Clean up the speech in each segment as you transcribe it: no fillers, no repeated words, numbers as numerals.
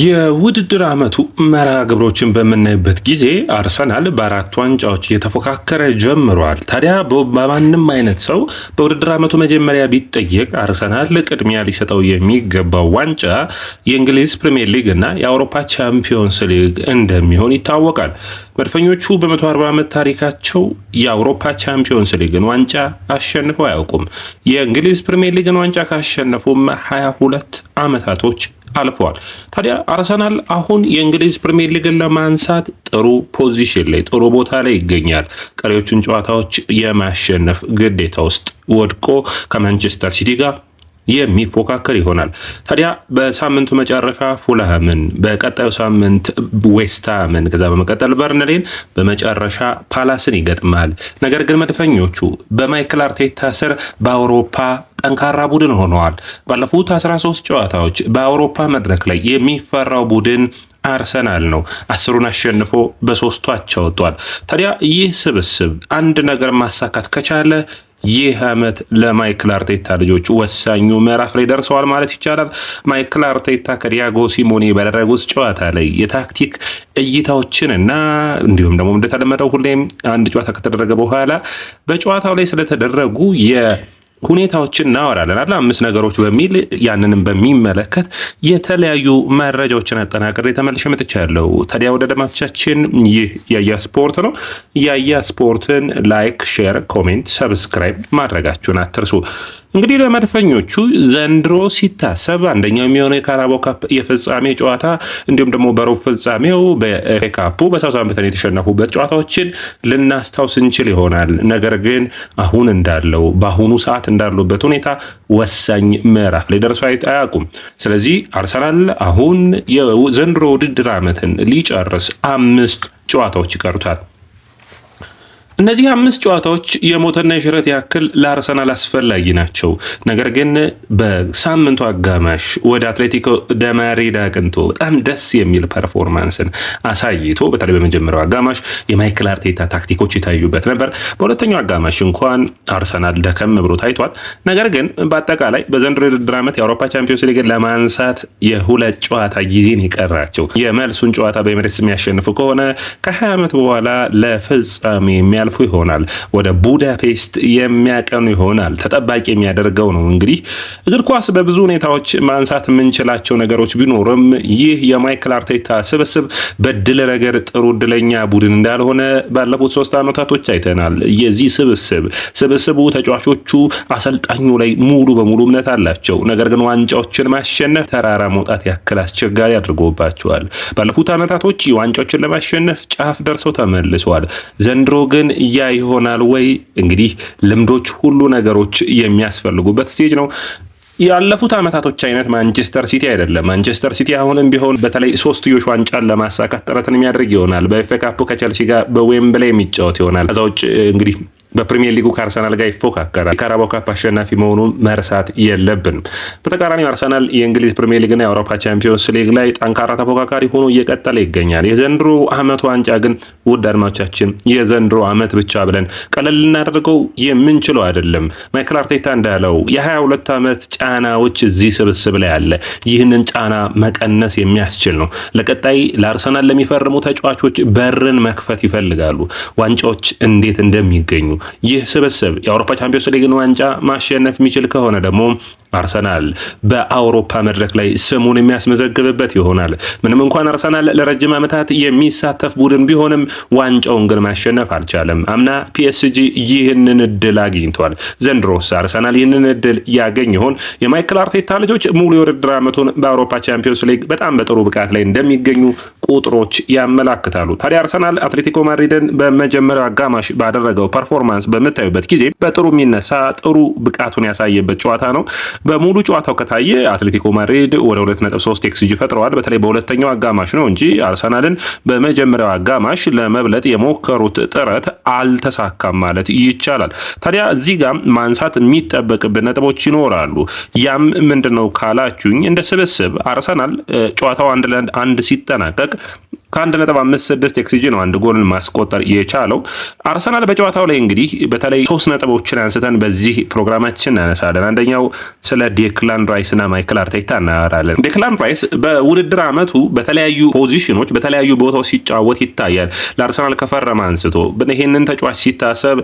የውድድር ዓመቱ መርሃ ግብሮችን በምናይበት ጊዜ አርሰናል በአራት ዋንጫዎች እየተፎካከረ ጀምሯል። ታዲያ በማንም አይነት ሰው በውድድር ዓመቱ መጀመሪያ ቢጠየቅ አርሰናል ቅድሚያ ሊሰጠው የሚገባው ዋንጫ የእንግሊዝ ፕሪምየር ሊግ እና የአውሮፓ ቻምፒዮንስ ሊግ እንደሚሆን ይታወቃል። መድፈኞቹ በ140 ዓመት ታሪካቸው የአውሮፓ ቻምፒዮንስ ሊግን ዋንጫ አሸንፈው አያውቁም። የእንግሊዝ ፕሪምየር ሊግን ዋንጫ ካሸነፉም 22 ዓመታቶች አልፈዋል። ታዲያ አርሰናል አሁን የእንግሊዝ ፕሪሚየር ሊግን ለማንሳት ጥሩ ፖዚሽን ላይ ጥሩ ቦታ ላይ ይገኛል። ቀሪዎቹን ጨዋታዎች የማሸነፍ ግዴታ ውስጥ ወድቆ ከማንቸስተር ሲቲ ጋር የሚፎካከር ይሆናል። ታዲያ በሳምንቱ መጨረሻ ፉልሃምን፣ በቀጣዩ ሳምንት ዌስትሃምን፣ ከዛ በመቀጠል በርንሌን፣ በመጨረሻ ፓላስን ይገጥማል። ነገር ግን መድፈኞቹ በማይክል አርቴታ ስር በአውሮፓ ጠንካራ ቡድን ሆነዋል። ባለፉት 13 ጨዋታዎች በአውሮፓ መድረክ ላይ የሚፈራው ቡድን አርሰናል ነው። 10ሩን አሸንፎ በ3ቱ አቻ ወጥቷል። ታዲያ ይህ ስብስብ አንድ ነገር ማሳካት ከቻለ ይህ ዓመት ለማይክል አርቴታ ልጆች ወሳኙ ምዕራፍ ላይ ደርሰዋል ማለት ይቻላል። ማይክል አርቴታ ከዲያጎ ሲሞኔ ባደረጉት ጨዋታ ላይ የታክቲክ እይታዎችን እና እንዲሁም ደግሞ እንደተለመደው ሁሌም አንድ ጨዋታ ከተደረገ በኋላ በጨዋታው ላይ ስለተደረጉ ሁኔታዎችን እናወራለን አይደል? 5 ነገሮች በሚል ያንንም በሚመለከት የተለያዩ መረጃዎችን አጠናቅሬ ተመልሼ መጥቻለሁ። ታዲያ ወደ ደማቻችን ይህ ያያ ስፖርት ነው። ያያ ስፖርትን ላይክ፣ ሼር፣ ኮሜንት፣ ሰብስክራይብ ማድረጋችሁን አትርሱ። እንግዲህ ለመድፈኞቹ ዘንድሮ ሲታሰብ አንደኛው የሚሆነው የካራባኦ ካፕ የፍጻሜ ጨዋታ እንዲሁም ደግሞ በሩብ ፍጻሜው በኤፍኤ ካፑ በሳውዛምፕተን የተሸነፉበት ጨዋታዎችን ልናስታውስ እንችል ይሆናል። ነገር ግን አሁን እንዳለው በአሁኑ ሰዓት እንዳሉበት ሁኔታ ወሳኝ ምዕራፍ ላይ ደርሰው አያውቁም። ስለዚህ አርሰናል አሁን የዘንድሮ ውድድር ዓመትን ሊጨርስ 5 ጨዋታዎች ይቀሩታል። እነዚህ 5 ጨዋታዎች የሞትና የሽረት ያክል ለአርሰናል አስፈላጊ ናቸው። ነገር ግን በሳምንቱ አጋማሽ ወደ አትሌቲኮ ደ ማድሪድ አቅንቶ በጣም ደስ የሚል ፐርፎርማንስን አሳይቶ በተለይ በመጀመሪያው አጋማሽ የማይክል አርቴታ ታክቲኮች የታዩበት ነበር። በሁለተኛው አጋማሽ እንኳን አርሰናል ደከም ብሎ ታይቷል። ነገር ግን በአጠቃላይ በዘንድሮ የውድድር ዓመት የአውሮፓ ቻምፒዮንስ ሊግን ለማንሳት የ2 ጨዋታ ጊዜን የቀራቸው የመልሱን ጨዋታ በኤምሬትስ የሚያሸንፉ ከሆነ ከ20 ዓመት በኋላ ለፍጻሜ የሚያልፉ ይሆናል። ወደ ቡዳፔስት የሚያቀኑ ይሆናል። ተጠባቂ የሚያደርገው ነው። እንግዲህ እግር ኳስ በብዙ ሁኔታዎች ማንሳት የምንችላቸው ነገሮች ቢኖርም ይህ የማይክል አርቴታ ስብስብ በድል ረገድ ጥሩ እድለኛ ቡድን እንዳልሆነ ባለፉት 3 ዓመታቶች አይተናል። የዚህ ስብስቡ ተጫዋቾቹ አሰልጣኙ ላይ ሙሉ በሙሉ እምነት አላቸው። ነገር ግን ዋንጫዎችን ማሸነፍ ተራራ መውጣት ያክል አስቸጋሪ አድርጎባቸዋል። ባለፉት ዓመታቶች ዋንጫዎችን ለማሸነፍ ጫፍ ደርሰው ተመልሰዋል። ዘንድሮ ግን ያ ይሆናል ወይ? እንግዲህ ልምዶች ሁሉ ነገሮች የሚያስፈልጉበት ስቴጅ ነው። ያለፉት ዓመታቶች አይነት ማንቸስተር ሲቲ አይደለም። ማንቸስተር ሲቲ አሁንም ቢሆን በተለይ 3ዮሽ ዋንጫን ለማሳካት ጥረትን የሚያደርግ ይሆናል። በኤፍኤ ካፑ ከቸልሲ ጋር በዌምብሌይ የሚጫወት ይሆናል። ከዛ ውጭ እንግዲህ በፕሪሚየር ሊጉ ከአርሰናል ጋር ይፎካከራል። የካራባኦ ካፕ አሸናፊ መሆኑን መርሳት የለብንም። በተቃራኒው አርሰናል የእንግሊዝ ፕሪሚየር ሊግና የአውሮፓ ቻምፒዮንስ ሊግ ላይ ጠንካራ ተፎካካሪ ሆኖ እየቀጠለ ይገኛል። የዘንድሮ ዓመቱ ዋንጫ ግን ውድ አድማጮቻችን የዘንድሮ ዓመት ብቻ ብለን ቀለል ልናደርገው የምንችለው አይደለም። ማይክል አርቴታ እንዳለው የ22 ዓመት ጫናዎች እዚህ ስብስብ ላይ አለ። ይህንን ጫና መቀነስ የሚያስችል ነው። ለቀጣይ ለአርሰናል ለሚፈርሙ ተጫዋቾች በርን መክፈት ይፈልጋሉ። ዋንጫዎች እንዴት እንደሚገኙ ይህ ስብስብ የአውሮፓ ቻምፒዮንስ ሊግን ዋንጫ ማሸነፍ የሚችል ከሆነ ደግሞ አርሰናል በአውሮፓ መድረክ ላይ ስሙን የሚያስመዘግብበት ይሆናል። ምንም እንኳን አርሰናል ለረጅም ዓመታት የሚሳተፍ ቡድን ቢሆንም ዋንጫውን ግን ማሸነፍ አልቻለም። አምና ፒኤስጂ ይህንን እድል አግኝቷል። ዘንድሮስ አርሰናል ይህንን እድል ያገኝ ይሆን? የማይክል አርቴታ ልጆች ሙሉ የውድድር ዓመቱን በአውሮፓ ቻምፒዮንስ ሊግ በጣም በጥሩ ብቃት ላይ እንደሚገኙ ቁጥሮች ያመላክታሉ። ታዲያ አርሰናል አትሌቲኮ ማድሪድን በመጀመሪያው አጋማሽ ባደረገው ፐርፎርማንስ በምታዩበት ጊዜ በጥሩ የሚነሳ ጥሩ ብቃቱን ያሳየበት ጨዋታ ነው። በሙሉ ጨዋታው ከታየ አትሌቲኮ ማድሪድ ወደ 2.3 ኤክስጂ ፈጥረዋል። በተለይ በሁለተኛው አጋማሽ ነው እንጂ አርሰናልን በመጀመሪያው አጋማሽ ለመብለጥ የሞከሩት ጥረት አልተሳካም ማለት ይቻላል። ታዲያ እዚህ ጋር ማንሳት የሚጠበቅብን ነጥቦች ይኖራሉ። ያም ምንድነው ካላችሁኝ እንደ ስብስብ አርሰናል ጨዋታው 1-1 ሲጠናቀቅ ከ1.56 ኤክስጂ ነው አንድ ጎልን ማስቆጠር የቻለው። አርሰናል በጨዋታው ላይ እንግዲህ በተለይ 3 ነጥቦችን አንስተን በዚህ ፕሮግራማችን እናነሳለን። አንደኛው ስለ ዴክላን ራይስ እና ማይክል አርቴታ እናወራለን። ዴክላን ራይስ በውድድር ዓመቱ በተለያዩ ፖዚሽኖች በተለያዩ ቦታዎች ሲጫወት ይታያል። ለአርሰናል ከፈረመ አንስቶ ይህንን ተጫዋች ሲታሰብ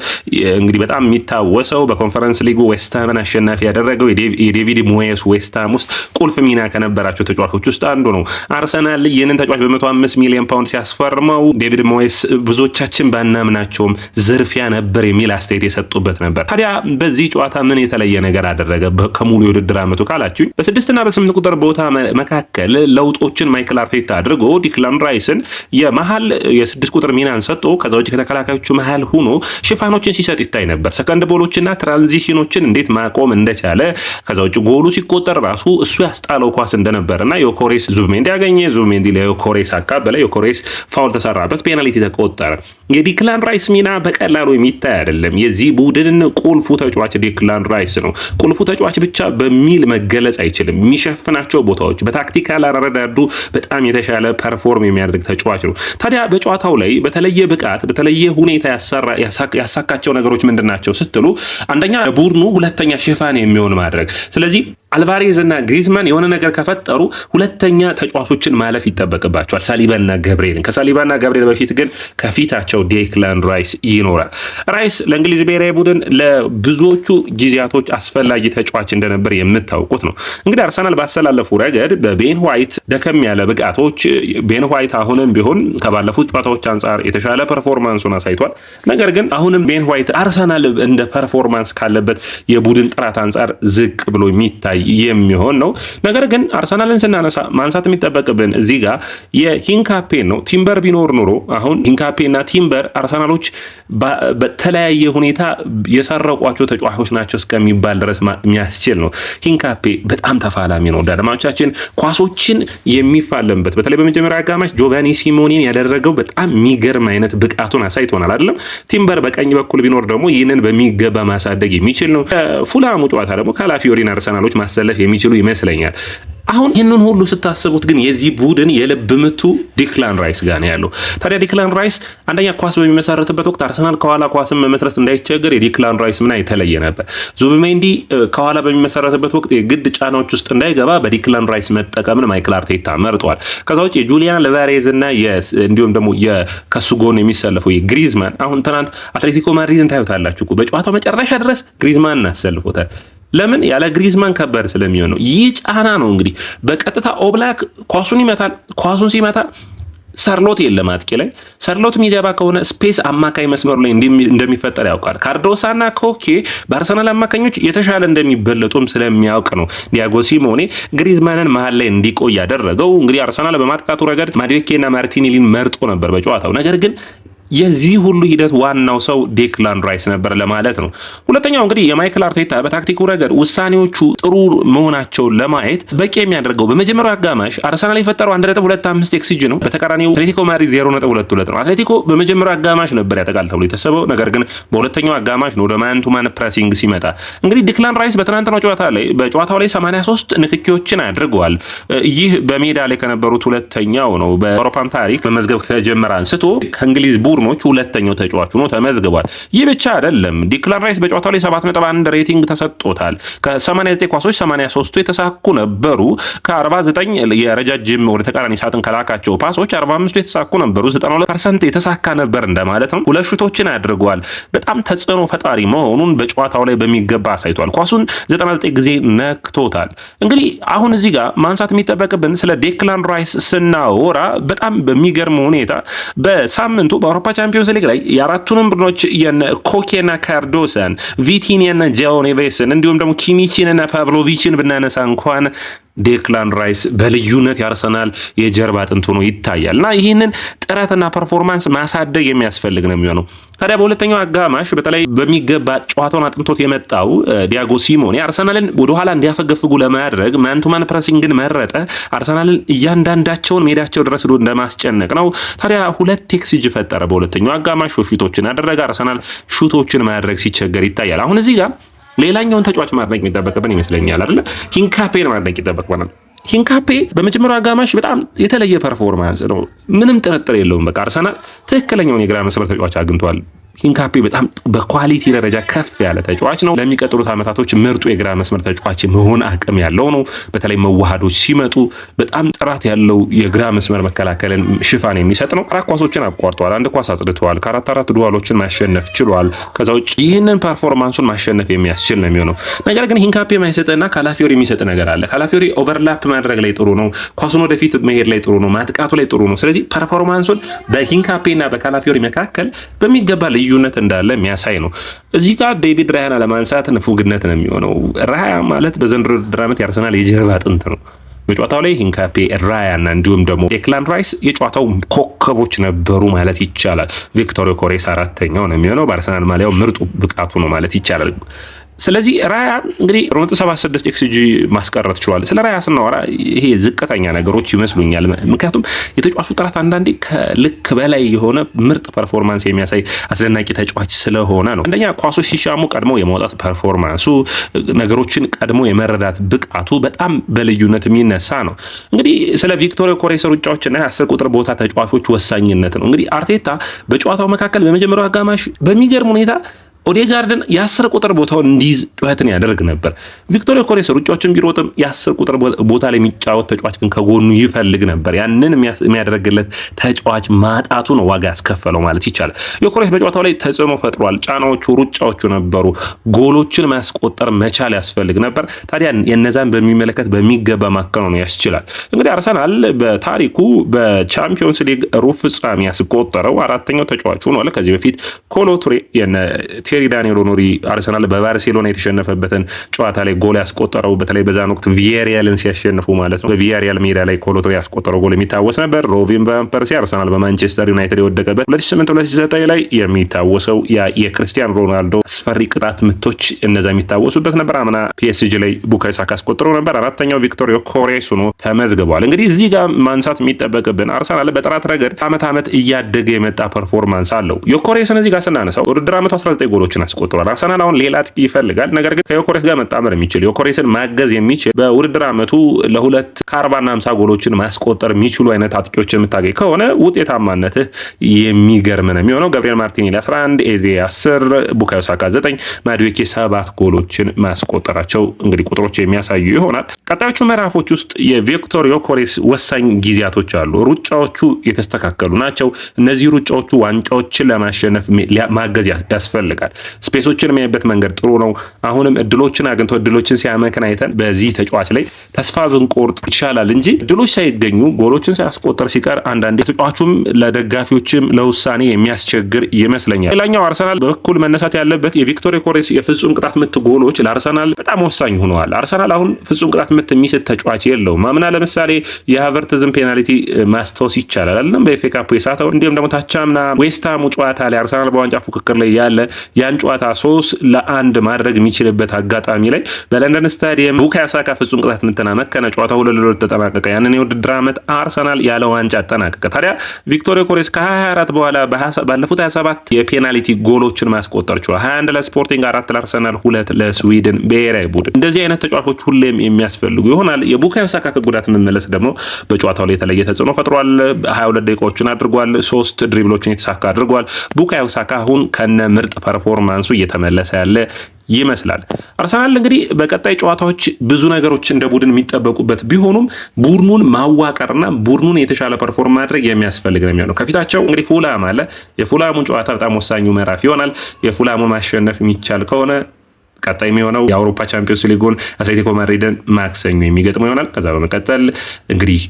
እንግዲህ በጣም የሚታወሰው በኮንፈረንስ ሊጉ ዌስትሃምን አሸናፊ ያደረገው የዴቪድ ሞየስ ዌስትሃም ውስጥ ቁልፍ ሚና ከነበራቸው ተጫዋቾች ውስጥ አንዱ ነው። አርሰናል ይህንን ተጫዋች በ105 ሚሊዮን ፓውንድ ሲያስፈርመው ዴቪድ ሞየስ ብዙዎቻችን ባናምናቸውም ዝርፊያ ነበር የሚል አስተያየት የሰጡበት ነበር። ታዲያ በዚህ ጨዋታ ምን የተለየ ነገር አደረገ ከሙሉ የውድድር ዓመቱ ካላችሁኝ በ6 እና በ8 ቁጥር ቦታ መካከል ለውጦችን ማይክል አርቴታ አድርጎ ዲክላን ራይስን የመሃል የ6 ቁጥር ሚናን ሰጥቶ ከዛ ውጭ ከተከላካዮቹ መሃል ሆኖ ሽፋኖችን ሲሰጥ ይታይ ነበር። ሰከንድ ቦሎችና ትራንዚሽኖችን እንዴት ማቆም እንደቻለ ከዛ ውጭ ጎሉ ሲቆጠር ራሱ እሱ ያስጣለው ኳስ እንደነበርና ዮኮሬስ ዙቢሜንዲ ያገኘ፣ ዙቢሜንዲ ለዮኮሬስ አካበለ፣ ዮኮሬስ ፋውል ተሰራበት፣ ፔናልቲ ተቆጠረ። የዲክላን ራይስ ሚና በቀላሉ የሚታይ አይደለም። የዚህ ቡድን ቁልፉ ተጫዋች ዲክላን ራይስ ነው። ቁልፉ ተጫዋች ብቻ በሚል መገለጽ አይችልም። የሚሸፍናቸው ቦታዎች በታክቲካል አረዳዱ በጣም የተሻለ ፐርፎርም የሚያደርግ ተጫዋች ነው። ታዲያ በጨዋታው ላይ በተለየ ብቃት በተለየ ሁኔታ ያሳካቸው ነገሮች ምንድናቸው ስትሉ አንደኛ ቡድኑ ሁለተኛ ሽፋን የሚሆን ማድረግ። ስለዚህ አልቫሬዝ እና ግሪዝማን የሆነ ነገር ከፈጠሩ ሁለተኛ ተጫዋቾችን ማለፍ ይጠበቅባቸዋል፣ ሳሊባና ገብርኤልን። ከሳሊባና ገብርኤል በፊት ግን ከፊታቸው ዴክላን ራይስ ይኖራል። ራይስ ለእንግሊዝ ብሔራዊ ቡድን ለብዙዎቹ ጊዜያቶች አስፈላጊ ተጫዋች እንደነበር የምታውቁት ነው። እንግዲህ አርሰናል ባሰላለፉ ረገድ በቤን ዋይት ደከም ያለ ብቃቶች፣ ቤን ዋይት አሁንም ቢሆን ከባለፉት ጨዋታዎች አንጻር የተሻለ ፐርፎርማንሱን አሳይቷል። ነገር ግን አሁንም ቤን ዋይት አርሰናል እንደ ፐርፎርማንስ ካለበት የቡድን ጥራት አንጻር ዝቅ ብሎ የሚታይ የሚሆን ነው። ነገር ግን አርሰናልን ስናነሳ ማንሳት የሚጠበቅብን እዚህ ጋር የሂንካፔን ነው። ቲምበር ቢኖር ኑሮ አሁን ሂንካፔና ቲምበር አርሰናሎች በተለያየ ሁኔታ የሰረቋቸው ተጫዋቾች ናቸው እስከሚባል ድረስ የሚያስችል ነው። ሂንካፔ በጣም ተፋላሚ ነው። አድማጮቻችን ኳሶችን የሚፋለምበት በተለይ በመጀመሪያ አጋማሽ ጆቫኒ ሲሞኔን ያደረገው በጣም የሚገርም አይነት ብቃቱን አሳይቶናል አይደለም። ቲምበር በቀኝ በኩል ቢኖር ደግሞ ይህንን በሚገባ ማሳደግ የሚችል ነው። ፉላሙ ጨዋታ ደግሞ ካላፊዮሪን አርሰናሎች ማሰለፍ የሚችሉ ይመስለኛል። አሁን ይህንን ሁሉ ስታስቡት ግን የዚህ ቡድን የልብ ምቱ ዲክላን ራይስ ጋር ነው ያለው። ታዲያ ዲክላን ራይስ አንደኛ ኳስ በሚመሰረትበት ወቅት አርሰናል ከኋላ ኳስን መመስረት እንዳይቸገር የዲክላን ራይስ ምና የተለየ ነበር። ዙቢሜንዲ ከኋላ በሚመሰረትበት ወቅት የግድ ጫናዎች ውስጥ እንዳይገባ በዲክላን ራይስ መጠቀምን ማይክል አርቴታ መርጧል። ከዛ ውጭ የጁሊያን አልቫሬዝ እና እንዲሁም ደግሞ ከሱ ጎን የሚሰለፈው የግሪዝማን አሁን ትናንት አትሌቲኮ ማድሪድን ታዩታላችሁ። በጨዋታው መጨረሻ ድረስ ግሪዝማን እናሰልፎታል። ለምን? ያለ ግሪዝማን ከባድ ስለሚሆን ነው። ይህ ጫና ነው እንግዲህ በቀጥታ ኦብላክ ኳሱን ይመታል። ኳሱን ሲመታ ሰርሎት የለም አጥቂ ላይ። ሰርሎት የሚገባ ከሆነ ስፔስ አማካይ መስመሩ ላይ እንደሚፈጠር ያውቃል። ካርዶሳና ኮኬ በአርሰናል አማካኞች የተሻለ እንደሚበለጡም ስለሚያውቅ ነው ዲያጎ ሲሞኔ ግሪዝማንን መሀል ላይ እንዲቆይ ያደረገው። እንግዲህ አርሰናል በማጥቃቱ ረገድ ማድዌኬና ማርቲኔሊን መርጦ ነበር በጨዋታው። ነገር ግን የዚህ ሁሉ ሂደት ዋናው ሰው ዴክላን ራይስ ነበር ለማለት ነው። ሁለተኛው እንግዲህ የማይክል አርቴታ በታክቲኩ ረገድ ውሳኔዎቹ ጥሩ መሆናቸውን ለማየት በቂ የሚያደርገው በመጀመሪያው አጋማሽ አርሰናል የፈጠረው 1.25 ኤክስጂ ነው። በተቃራኒው አትሌቲኮ ማድሪድ 0.22 ነው። አትሌቲኮ በመጀመሪያው አጋማሽ ነበር ያጠቃል ተብሎ የተሰበው። ነገር ግን በሁለተኛው አጋማሽ ነው ወደ ማን ቱ ማን ፕሬሲንግ ሲመጣ እንግዲህ ዲክላን ራይስ በትናንትናው በጨዋታው ላይ 83 ንክኪዎችን አድርገዋል። ይህ በሜዳ ላይ ከነበሩት ሁለተኛው ነው። በአውሮፓም ታሪክ መመዝገብ ከጀመረ አንስቶ ከእንግሊዝ ቡድኖች ሁለተኛው ተጫዋች ሆኖ ተመዝግቧል። ይህ ብቻ አይደለም። ዲክላን ራይስ በጨዋታው ላይ 7.1 ሬቲንግ ተሰጥቶታል። ከ89 ኳሶች 83ቱ የተሳኩ ነበሩ። ከ49 የረጃጅም ወደ ተቃራኒ ሳጥን ከላካቸው ፓሶች 45ቱ የተሳኩ ነበሩ። 92% የተሳካ ነበር እንደማለት ነው። ሁለት ሹቶችን አድርጓል። በጣም ተጽዕኖ ፈጣሪ መሆኑን በጨዋታው ላይ በሚገባ አሳይቷል። ኳሱን 99 ጊዜ ነክቶታል። እንግዲህ አሁን እዚህ ጋር ማንሳት የሚጠበቅብን ስለ ዴክላን ራይስ ስናወራ በጣም በሚገርም ሁኔታ በሳምንቱ በአውሮፓ ቻምፒዮንስ ሊግ ላይ የአራቱንም ቡድኖች ኮኬና ካርዶሳን፣ ቪቲኒያና ጃኦ ኔቬስን እንዲሁም ደግሞ ኪሚቺንና ፓቭሎቪችን ብናነሳ እንኳን ዴክላን ራይስ በልዩነት ያርሰናል የጀርባ አጥንት ሆኖ ይታያል እና ይህንን ጥረትና ፐርፎርማንስ ማሳደግ የሚያስፈልግ ነው የሚሆነው። ታዲያ በሁለተኛው አጋማሽ በተለይ በሚገባ ጨዋታውን አጥንቶት የመጣው ዲያጎ ሲሞኔ አርሰናልን ወደኋላ እንዲያፈገፍጉ ለማድረግ ማንቱማን ፕሬሲንግን መረጠ። አርሰናልን እያንዳንዳቸውን ሜዳቸው ድረስ ሄዶ እንደማስጨነቅ ነው። ታዲያ 2 ኤክስጂ ፈጠረ በሁለተኛው አጋማሽ። ሹቶችን አደረገ። አርሰናል ሹቶችን ማድረግ ሲቸገር ይታያል። አሁን እዚህ ጋር ሌላኛውን ተጫዋች ማድነቅ የሚጠበቅብን ይመስለኛል አይደል? ሂንካፔን ማድነቅ ይጠበቅብናል። ሂንካፔ በመጀመሪያው አጋማሽ በጣም የተለየ ፐርፎርማንስ ነው፣ ምንም ጥርጥር የለውም። በቃ አርሰናል ትክክለኛውን የግራ መስመር ተጫዋች አግኝቷል። ሂንካፔ በጣም በኳሊቲ ደረጃ ከፍ ያለ ተጫዋች ነው። ለሚቀጥሉት ዓመታቶች ምርጡ የግራ መስመር ተጫዋች መሆን አቅም ያለው ነው። በተለይ መዋሃዶች ሲመጡ በጣም ጥራት ያለው የግራ መስመር መከላከልን ሽፋን የሚሰጥ ነው። 4 ኳሶችን አቋርጠዋል፣ 1 ኳስ አጽድተዋል፣ ከ4 ዱዋሎችን ማሸነፍ ችሏል። ከዛ ውጭ ይህንን ፐርፎርማንሱን ማሸነፍ የሚያስችል ነው የሚሆነው። ነገር ግን ሂንካፔ ማይሰጥና ካላፊዮሪ የሚሰጥ ነገር አለ። ካላፊዮሪ ኦቨርላፕ ማድረግ ላይ ጥሩ ነው፣ ኳሱን ወደፊት መሄድ ላይ ጥሩ ነው፣ ማጥቃቱ ላይ ጥሩ ነው። ስለዚህ ፐርፎርማንሱን በሂንካፔና በካላፊዮሪ መካከል በሚገባ ልዩነት እንዳለ የሚያሳይ ነው። እዚህ ጋር ዴቪድ ራያን ለማንሳት ንፉግነት ነው የሚሆነው። ራያ ማለት በዘንድሮ ውድድር ዓመት የአርሰናል የጀርባ አጥንት ነው። በጨዋታው ላይ ሂንካፔ፣ ራያና እንዲሁም ደግሞ ዴክላን ራይስ የጨዋታው ኮከቦች ነበሩ ማለት ይቻላል። ቪክቶር ዮኬሬስ 4ኛው ነው የሚሆነው። በአርሰናል ማሊያው ምርጡ ብቃቱ ነው ማለት ይቻላል። ስለዚህ ራያ እንግዲህ 76 ኤክስጂ ማስቀረት ችሏል። ስለ ራያ ስናወራ ይሄ ዝቅተኛ ነገሮች ይመስሉኛል። ምክንያቱም የተጫዋቹ ጥራት አንዳንዴ ከልክ በላይ የሆነ ምርጥ ፐርፎርማንስ የሚያሳይ አስደናቂ ተጫዋች ስለሆነ ነው። አንደኛ ኳሶች ሲሻሙ ቀድሞ የማውጣት ፐርፎርማንሱ፣ ነገሮችን ቀድሞ የመረዳት ብቃቱ በጣም በልዩነት የሚነሳ ነው። እንግዲህ ስለ ቪክቶር ዮኬሬስ ሩጫዎችና 10 ቁጥር ቦታ ተጫዋቾች ወሳኝነት ነው። እንግዲህ አርቴታ በጨዋታው መካከል በመጀመሪያው አጋማሽ በሚገርም ሁኔታ ኦዴጋርድን የ10 ቁጥር ቦታውን እንዲይዝ ጩኸትን ያደርግ ነበር። ቪክቶር ዮኬሬስ ሩጫዎችን ቢሮጥም የ10 ቁጥር ቦታ ላይ የሚጫወት ተጫዋች ግን ከጎኑ ይፈልግ ነበር። ያንን የሚያደርግለት ተጫዋች ማጣቱ ነው ዋጋ ያስከፈለው ማለት ይቻላል። ዮኬሬስ በጨዋታው ላይ ተጽዕኖ ፈጥሯል። ጫናዎቹ፣ ሩጫዎቹ ነበሩ። ጎሎችን ማስቆጠር መቻል ያስፈልግ ነበር። ታዲያ የነዛን በሚመለከት በሚገባ ማከናወን ያስችላል። እንግዲህ አርሰናል በታሪኩ በቻምፒዮንስ ሊግ ሩብ ፍጻሜ ያስቆጠረው 4ኛው ተጫዋች ሆኗል። ከዚህ በፊት ኮሎ ቱሬ ቴሪ ዳንኤል ኦኖሪ አርሰናል በባርሴሎና የተሸነፈበትን ጨዋታ ላይ ጎል ያስቆጠረው በተለይ በዛን ወቅት ቪያሪያልን ሲያሸንፉ ማለት ነው። በቪያሪያል ሜዳ ላይ ኮሎ ቱሬ ያስቆጠረው ጎል የሚታወስ ነበር። ሮቢን ቫን ፐርሲ አርሰናል በማንቸስተር ዩናይትድ የወደቀበት 2008-2009 ላይ የሚታወሰው የክርስቲያኖ ሮናልዶ አስፈሪ ቅጣት ምቶች እነዛ የሚታወሱበት ነበር። አምና ፒኤስጂ ላይ ቡካዮ ሳካ አስቆጥሮ ነበር። 4ኛው ቪክቶር ዮኬሬስ ሆኖ ተመዝግቧል። እንግዲህ እዚህ ጋር ማንሳት የሚጠበቅብን አርሰናል በጥራት ረገድ ዓመት እያደገ የመጣ ፐርፎርማንስ አለው። ዮኬሬስን እዚህ ጋር ስናነሳው ውድድር ዓመቱ 19 ጎሎችን አስቆጥሯል። አርሰናል አሁን ሌላ አጥቂ ይፈልጋል። ነገር ግን ከዮኬሬስ ጋር መጣመር የሚችል ዮኬሬስን ማገዝ የሚችል በውድድር ዓመቱ ለ2 ከ40 እና 50 ጎሎችን ማስቆጠር የሚችሉ አይነት አጥቂዎችን የምታገኝ ከሆነ ውጤታማነትህ የሚገርም ነው የሚሆነው። ገብርኤል ማርቲኔሊ 11፣ ኤዜ 10፣ ቡካዮ ሳካ 9፣ ማዱዌኬ 7 ጎሎችን ማስቆጠራቸው እንግዲህ ቁጥሮች የሚያሳዩ ይሆናል። ቀጣዮቹ ምዕራፎች ውስጥ የቪክቶር ዮኬሬስ ወሳኝ ጊዜያቶች አሉ። ሩጫዎቹ የተስተካከሉ ናቸው። እነዚህ ሩጫዎቹ ዋንጫዎችን ለማሸነፍ ማገዝ ያስፈልጋል። ስፔሶችን የሚያይበት መንገድ ጥሩ ነው። አሁንም እድሎችን አግኝቶ እድሎችን ሲያመክን አይተን በዚህ ተጫዋች ላይ ተስፋ ብንቆርጥ ይቻላል እንጂ እድሎች ሳይገኙ ጎሎችን ሳያስቆጠር ሲቀር አንዳንዴ ተጫዋቹም ለደጋፊዎችም ለውሳኔ የሚያስቸግር ይመስለኛል። ሌላኛው አርሰናል በኩል መነሳት ያለበት የቪክቶር ዮኬሬስ የፍጹም ቅጣት ምት ጎሎች ለአርሰናል በጣም ወሳኝ ሆነዋል። አርሰናል አሁን ፍጹም ቅጣት ምት የሚስት ተጫዋች የለውም። አምና ለምሳሌ የሃቨርትዝን ፔናልቲ ማስታወስ ይቻላል አይደለም? በኤፍኤ ካፕ የሳተው እንዲሁም ደግሞ ታቻምና ዌስትሃሙ ጨዋታ ላይ አርሰናል በዋንጫ ፉክክር ላይ ያለ ያን ጨዋታ 3-1 ማድረግ የሚችልበት አጋጣሚ ላይ በለንደን ስታዲየም ቡካዮ ሳካ ፍጹም ቅጣት ምትና መከነ። ጨዋታው 2-2 ተጠናቀቀ። ያንን የውድድር ዓመት አርሰናል ያለ ዋንጫ አጠናቀቀ። ታዲያ ቪክቶር ዮኬሬስ ከ24 በኋላ ባለፉት 27 የፔናልቲ ጎሎችን ማስቆጠር ችሏል። 21 ለስፖርቲንግ፣ 4 ለአርሰናል፣ 2 ለስዊድን ብሔራዊ ቡድን። እንደዚህ አይነት ተጫዋቾች ሁሌም የሚያስፈልጉ ይሆናል። የቡካዮ ሳካ ከጉዳት መመለስ ደግሞ በጨዋታው ላይ የተለየ ተጽዕኖ ፈጥሯል። 22 ደቂቃዎችን አድርጓል። 3 ድሪብሎችን የተሳካ አድርጓል። ቡካዮ ሳካ አሁን ከነ ምርጥ ፐርፎርማንሱ እየተመለሰ ያለ ይመስላል። አርሰናል እንግዲህ በቀጣይ ጨዋታዎች ብዙ ነገሮች እንደ ቡድን የሚጠበቁበት ቢሆኑም ቡድኑን ማዋቀርና ቡድኑን የተሻለ ፐርፎርም ማድረግ የሚያስፈልግ ነው የሚሆነው። ከፊታቸው እንግዲህ ፉላም አለ። የፉላሙን ጨዋታ በጣም ወሳኙ ምዕራፍ ይሆናል። የፉላሙን ማሸነፍ የሚቻል ከሆነ ቀጣይ የሚሆነው የአውሮፓ ቻምፒዮንስ ሊጉን አትሌቲኮ ማድሪድን ማክሰኞ የሚገጥመው ይሆናል። ከዛ በመቀጠል እንግዲህ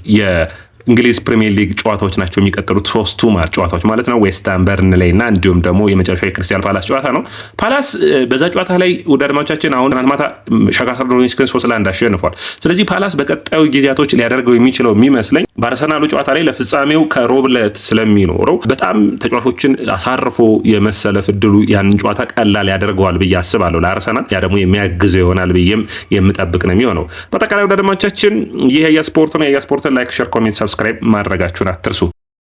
እንግሊዝ ፕሪሚየር ሊግ ጨዋታዎች ናቸው የሚቀጥሉት 3ቱ ጨዋታዎች ማለት ነው። ዌስትሃም፣ በርንሌይ እና እንዲሁም ደግሞ የመጨረሻው የክሪስታል ፓላስ ጨዋታ ነው። ፓላስ በዛ ጨዋታ ላይ ወደ አድማጮቻችን አሁን ማታ ሻክታር ዶኔትስክን 3-1 አሸንፏል። ስለዚህ ፓላስ በቀጣዩ ጊዜያቶች ሊያደርገው የሚችለው የሚመስለኝ በአርሰናሉ ጨዋታ ላይ ለፍጻሜው ከሮብለት ስለሚኖረው በጣም ተጫዋቾችን አሳርፎ የመሰለፍ እድሉ ያንን ጨዋታ ቀላል ያደርገዋል ብዬ አስባለሁ ለአርሰናል። ያ ደግሞ የሚያግዘው ይሆናል ብዬም የምጠብቅ ነው የሚሆነው። በጠቃላይ ወደ አድማጮቻችን ይህ የስፖርት ነው። የስፖርትን ላይክ፣ ሼር፣ ኮሜንት፣ ሰብስክራይብ ማድረጋችሁን አትርሱ።